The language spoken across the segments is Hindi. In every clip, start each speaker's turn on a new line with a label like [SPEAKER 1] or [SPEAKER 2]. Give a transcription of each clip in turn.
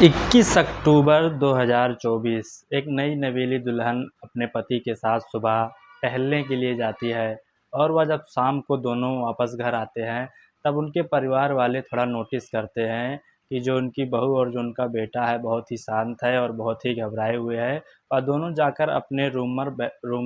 [SPEAKER 1] 21 अक्टूबर 2024 एक नई नवेली दुल्हन अपने पति के साथ सुबह टहलने के लिए जाती है और वह जब शाम को दोनों वापस घर आते हैं तब उनके परिवार वाले थोड़ा नोटिस करते हैं कि जो उनकी बहू और जो उनका बेटा है बहुत ही शांत है और बहुत ही घबराए हुए हैं और दोनों जाकर अपने रूम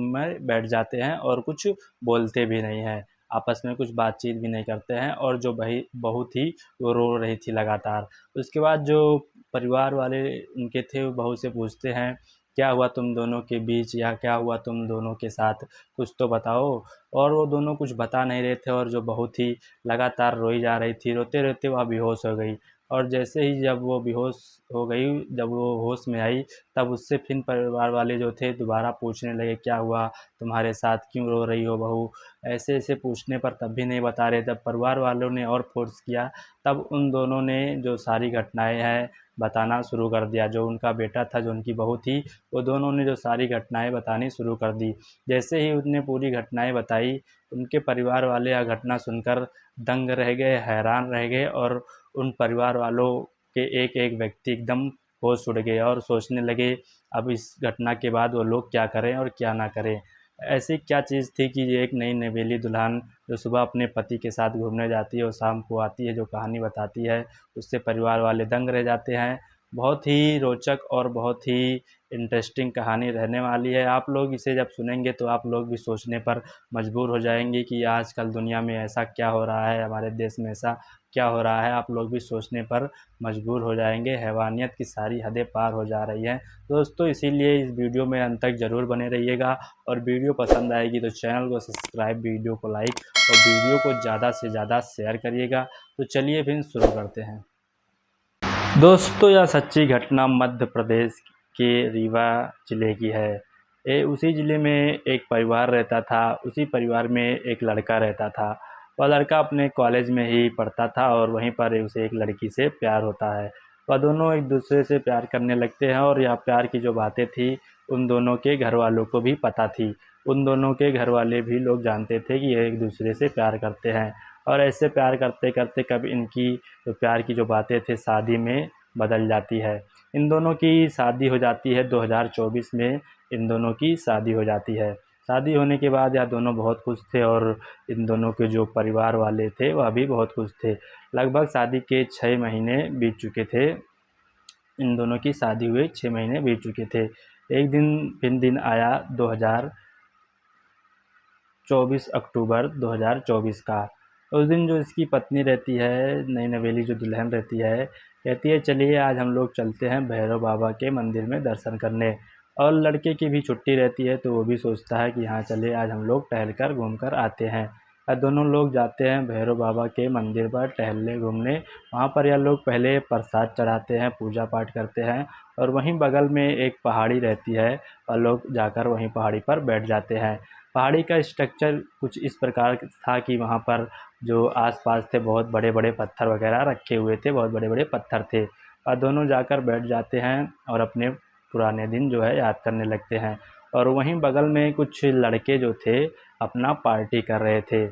[SPEAKER 1] में बैठ जाते हैं और कुछ बोलते भी नहीं हैं। आपस में कुछ बातचीत भी नहीं करते हैं और जो बहू थी वो रो रही थी लगातार। उसके बाद जो परिवार वाले उनके थे वो बहू से पूछते हैं, क्या हुआ तुम दोनों के बीच या क्या हुआ तुम दोनों के साथ, कुछ तो बताओ। और वो दोनों कुछ बता नहीं रहे थे और जो बहू थी लगातार रोई जा रही थी, रोते रोते वह बेहोश हो गई। और जैसे ही जब वो बेहोश हो गई, जब वो होश में आई, तब उससे फिर परिवार वाले जो थे दोबारा पूछने लगे, क्या हुआ तुम्हारे साथ, क्यों रो रही हो बहू। ऐसे ऐसे पूछने पर तब भी नहीं बता रहे। तब परिवार वालों ने और फोर्स किया, तब उन दोनों ने जो सारी घटनाएं हैं बताना शुरू कर दिया। जो उनका बेटा था, जो उनकी बहू थी, वो दोनों ने जो सारी घटनाएं बतानी शुरू कर दी। जैसे ही उसने पूरी घटनाएं बताई, उनके परिवार वाले यह घटना सुनकर दंग रह गए, हैरान रह गए और उन परिवार वालों के एक एक व्यक्ति एकदम होश उड़ गए और सोचने लगे अब इस घटना के बाद वो लोग क्या करें और क्या ना करें। ऐसी क्या चीज़ थी कि ये एक नई नवेली दुल्हन जो सुबह अपने पति के साथ घूमने जाती है और शाम को आती है, जो कहानी बताती है, उससे परिवार वाले दंग रह जाते हैं। बहुत ही रोचक और बहुत ही इंटरेस्टिंग कहानी रहने वाली है। आप लोग इसे जब सुनेंगे तो आप लोग भी सोचने पर मजबूर हो जाएंगे कि आजकल दुनिया में ऐसा क्या हो रहा है, हमारे देश में ऐसा क्या हो रहा है। आप लोग भी सोचने पर मजबूर हो जाएंगे। हैवानियत की सारी हदें पार हो जा रही हैं दोस्तों। इसीलिए इस वीडियो में अंत तक ज़रूर बने रहिएगा और वीडियो पसंद आएगी तो चैनल को सब्सक्राइब, वीडियो को लाइक और वीडियो को ज़्यादा से ज़्यादा शेयर करिएगा। तो चलिए फिर शुरू करते हैं दोस्तों। यह सच्ची घटना मध्य प्रदेश के रीवा ज़िले की है। उसी ज़िले में एक परिवार रहता था। उसी परिवार में एक लड़का रहता था। वह लड़का अपने कॉलेज में ही पढ़ता था और वहीं पर उसे एक लड़की से प्यार होता है। वह दोनों एक दूसरे से प्यार करने लगते हैं और यह प्यार की जो बातें थी उन दोनों के घर वालों को भी पता थी। उन दोनों के घर वाले भी लोग जानते थे कि ये एक दूसरे से प्यार करते हैं। और ऐसे प्यार करते करते कब इनकी जो प्यार की जो बातें थे शादी में बदल जाती है। इन दोनों की शादी हो जाती है 2024 में। इन दोनों की शादी हो जाती है। शादी होने के बाद यह दोनों बहुत खुश थे और इन दोनों के जो परिवार वाले थे वह भी बहुत खुश थे। लगभग शादी के 6 महीने बीत चुके थे। इन दोनों की शादी हुए 6 महीने बीत चुके थे। एक दिन आया 2024 अक्टूबर 2024 का। उस दिन जो इसकी पत्नी रहती है, नई नवेली जो दुल्हन रहती है, कहती है चलिए आज हम लोग चलते हैं भैरव बाबा के मंदिर में दर्शन करने। और लड़के की भी छुट्टी रहती है तो वो भी सोचता है कि हाँ चलिए आज हम लोग टहल कर घूम कर आते हैं। और दोनों लोग जाते हैं भैरव बाबा के मंदिर पर टहलने घूमने। वहाँ पर यह लोग पहले प्रसाद चढ़ाते हैं, पूजा पाठ करते हैं और वहीं बगल में एक पहाड़ी रहती है और लोग जाकर वहीं पहाड़ी पर बैठ जाते हैं। पहाड़ी का स्ट्रक्चर कुछ इस प्रकार था कि वहाँ पर जो आसपास थे बहुत बड़े बड़े पत्थर वगैरह रखे हुए थे, बहुत बड़े बड़े पत्थर थे। और दोनों जाकर बैठ जाते हैं और अपने पुराने दिन जो है याद करने लगते हैं। और वहीं बगल में कुछ लड़के जो थे अपना पार्टी कर रहे थे,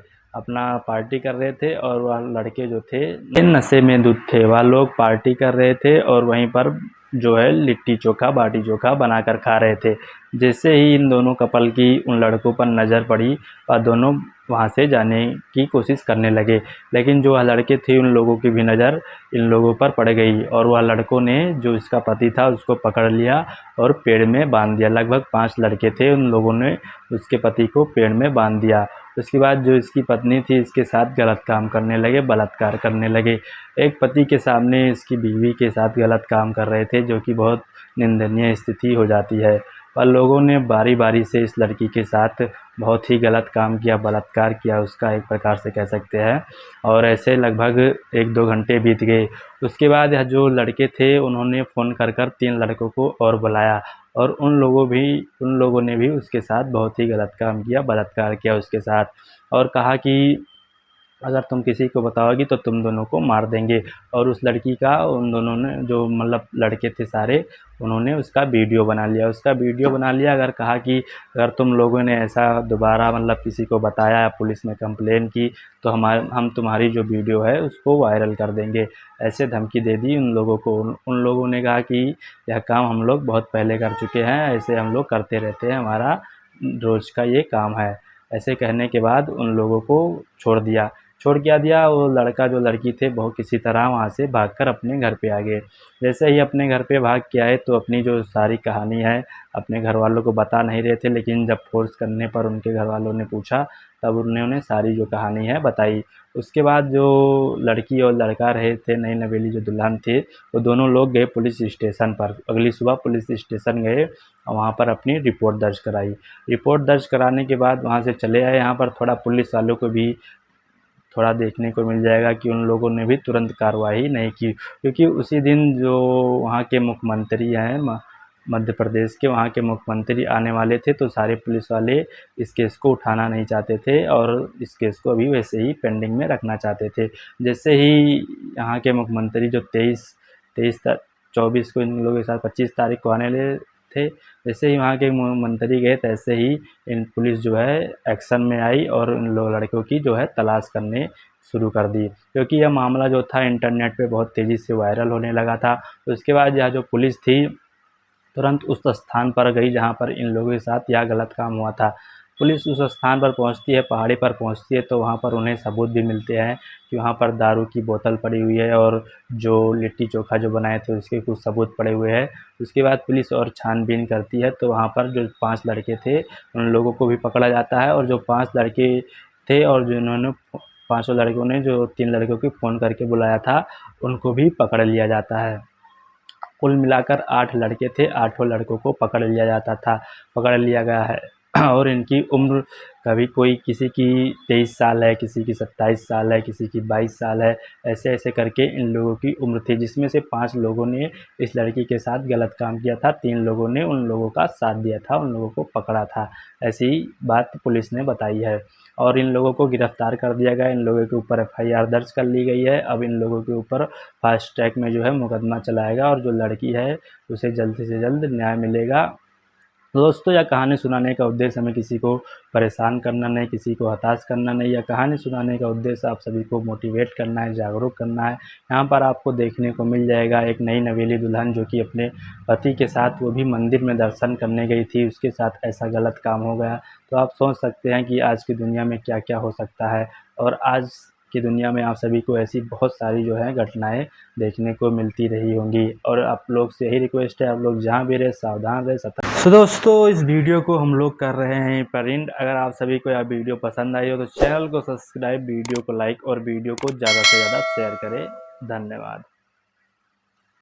[SPEAKER 1] और वह लड़के जो थे नशे में धुत थे। वह लोग पार्टी कर रहे थे और वहीं पर जो है लिट्टी चोखा, बाटी चोखा बनाकर खा रहे थे। जैसे ही इन दोनों कपल की उन लड़कों पर नज़र पड़ी और दोनों वहाँ से जाने की कोशिश करने लगे। लेकिन जो वह लड़के थे उन लोगों की भी नज़र इन लोगों पर पड़ गई और वह लड़कों ने जो इसका पति था उसको पकड़ लिया और पेड़ में बांध दिया। लगभग 5 लड़के थे, उन लोगों ने उसके पति को पेड़ में बांध दिया। उसके बाद जो इसकी पत्नी थी इसके साथ गलत काम करने लगे, बलात्कार करने लगे। एक पति के सामने इसकी बीवी के साथ गलत काम कर रहे थे, जो कि बहुत निंदनीय स्थिति हो जाती है। और लोगों ने बारी बारी से इस लड़की के साथ बहुत ही गलत काम किया, बलात्कार किया उसका, एक प्रकार से कह सकते हैं। और ऐसे लगभग 1-2 घंटे बीत गए। उसके बाद यह जो लड़के थे उन्होंने फ़ोन कर कर 3 लड़कों को और बुलाया और उन लोगों ने भी उसके साथ बहुत ही गलत काम किया, बलात्कार किया उसके साथ। और कहा कि अगर तुम किसी को बताओगी तो तुम दोनों को मार देंगे। और उस लड़की का उन दोनों ने, जो मतलब लड़के थे सारे, उन्होंने उसका वीडियो बना लिया। अगर कहा कि अगर तुम लोगों ने ऐसा दोबारा मतलब किसी को बताया या पुलिस में कंप्लेन की तो हम तुम्हारी जो वीडियो है उसको वायरल कर देंगे। ऐसे धमकी दे दी उन लोगों को। उन लोगों ने कहा कि यह काम हम लोग बहुत पहले कर चुके हैं, ऐसे हम लोग करते रहते हैं, हमारा रोज़ का ये काम है। ऐसे कहने के बाद उन लोगों को छोड़ क्या दिया। वो लड़का जो लड़की थे वो किसी तरह वहाँ से भागकर अपने घर पे आ गए। जैसे ही अपने घर पे भाग के आए तो अपनी जो सारी कहानी है अपने घर वालों को बता नहीं रहे थे, लेकिन जब फोर्स करने पर उनके घर वालों ने पूछा तब उन्होंने सारी जो कहानी है बताई। उसके बाद जो लड़की और लड़का रहे थे, नई नवेली जो दुल्हन थे, वो दोनों लोग गए पुलिस स्टेशन पर। अगली सुबह पुलिस स्टेशन गए और वहाँ पर अपनी रिपोर्ट दर्ज कराई। रिपोर्ट दर्ज कराने के बाद वहाँ से चले आए। यहाँ पर थोड़ा पुलिस वालों को भी थोड़ा देखने को मिल जाएगा कि उन लोगों ने भी तुरंत कार्रवाई नहीं की, क्योंकि उसी दिन जो वहाँ के मुख्यमंत्री हैं मध्य प्रदेश के, वहाँ के मुख्यमंत्री आने वाले थे, तो सारे पुलिस वाले इस केस को उठाना नहीं चाहते थे और इस केस को अभी वैसे ही पेंडिंग में रखना चाहते थे। जैसे ही यहाँ के मुख्यमंत्री जो 24 को इन लोगों के साथ 25 तारीख को आने वाले थे, जैसे ही वहाँ के मंत्री गए तैसे ही इन पुलिस जो है एक्शन में आई और इन लड़कों की जो है तलाश करने शुरू कर दी, क्योंकि यह मामला जो था इंटरनेट पे बहुत तेज़ी से वायरल होने लगा था। तो उसके बाद यह जो पुलिस थी तुरंत उस स्थान पर गई जहाँ पर इन लोगों के साथ यह गलत काम हुआ था। पुलिस उस स्थान पर पहुँचती है, पहाड़ी पर पहुँचती है, तो वहाँ पर उन्हें सबूत भी मिलते हैं कि वहाँ पर दारू की बोतल पड़ी हुई है और जो लिट्टी चोखा जो बनाए थे उसके कुछ सबूत पड़े हुए हैं। उसके बाद पुलिस और छानबीन करती है तो वहाँ पर जो 5 लड़के थे उन लोगों को भी पकड़ा जाता है, और जो 5 लड़के थे और जिन्होंने पाँचों लड़कों ने जो 3 लड़कों को फ़ोन करके बुलाया था उनको भी पकड़ लिया जाता है। कुल मिलाकर 8 लड़के थे, आठों लड़कों को पकड़ लिया गया है। और इनकी उम्र कभी कोई किसी की 23 साल है, किसी की 27 साल है, किसी की 22 साल है, ऐसे करके इन लोगों की उम्र थी, जिसमें से 5 लोगों ने इस लड़की के साथ गलत काम किया था, 3 लोगों ने उन लोगों का साथ दिया था, उन लोगों को पकड़ा था। ऐसी बात पुलिस ने बताई है और इन लोगों को गिरफ्तार कर दिया गया। इन लोगों के ऊपर एफआईआर दर्ज कर ली गई है। अब इन लोगों के ऊपर फास्ट ट्रैक में जो है मुकदमा चलाएगा और जो लड़की है उसे जल्द से जल्द न्याय मिलेगा। तो दोस्तों, यह कहानी सुनाने का उद्देश्य हमें किसी को परेशान करना नहीं, किसी को हताश करना नहीं। यह कहानी सुनाने का उद्देश्य आप सभी को मोटिवेट करना है, जागरूक करना है। यहाँ पर आपको देखने को मिल जाएगा एक नई नवेली दुल्हन जो कि अपने पति के साथ, वो भी मंदिर में दर्शन करने गई थी, उसके साथ ऐसा गलत काम हो गया। तो आप सोच सकते हैं कि आज की दुनिया में क्या क्या हो सकता है, और आज की दुनिया में आप सभी को ऐसी बहुत सारी जो है घटनाएं देखने को मिलती रही होंगी। और आप लोग से यही रिक्वेस्ट है, आप लोग जहाँ भी रहे सावधान रहे, सतर्क। तो दोस्तों, इस वीडियो को हम लोग कर रहे हैं प्रिंट। अगर आप सभी को यह वीडियो पसंद आई हो तो चैनल को सब्सक्राइब, वीडियो को लाइक और वीडियो को ज़्यादा से ज़्यादा शेयर करें। धन्यवाद।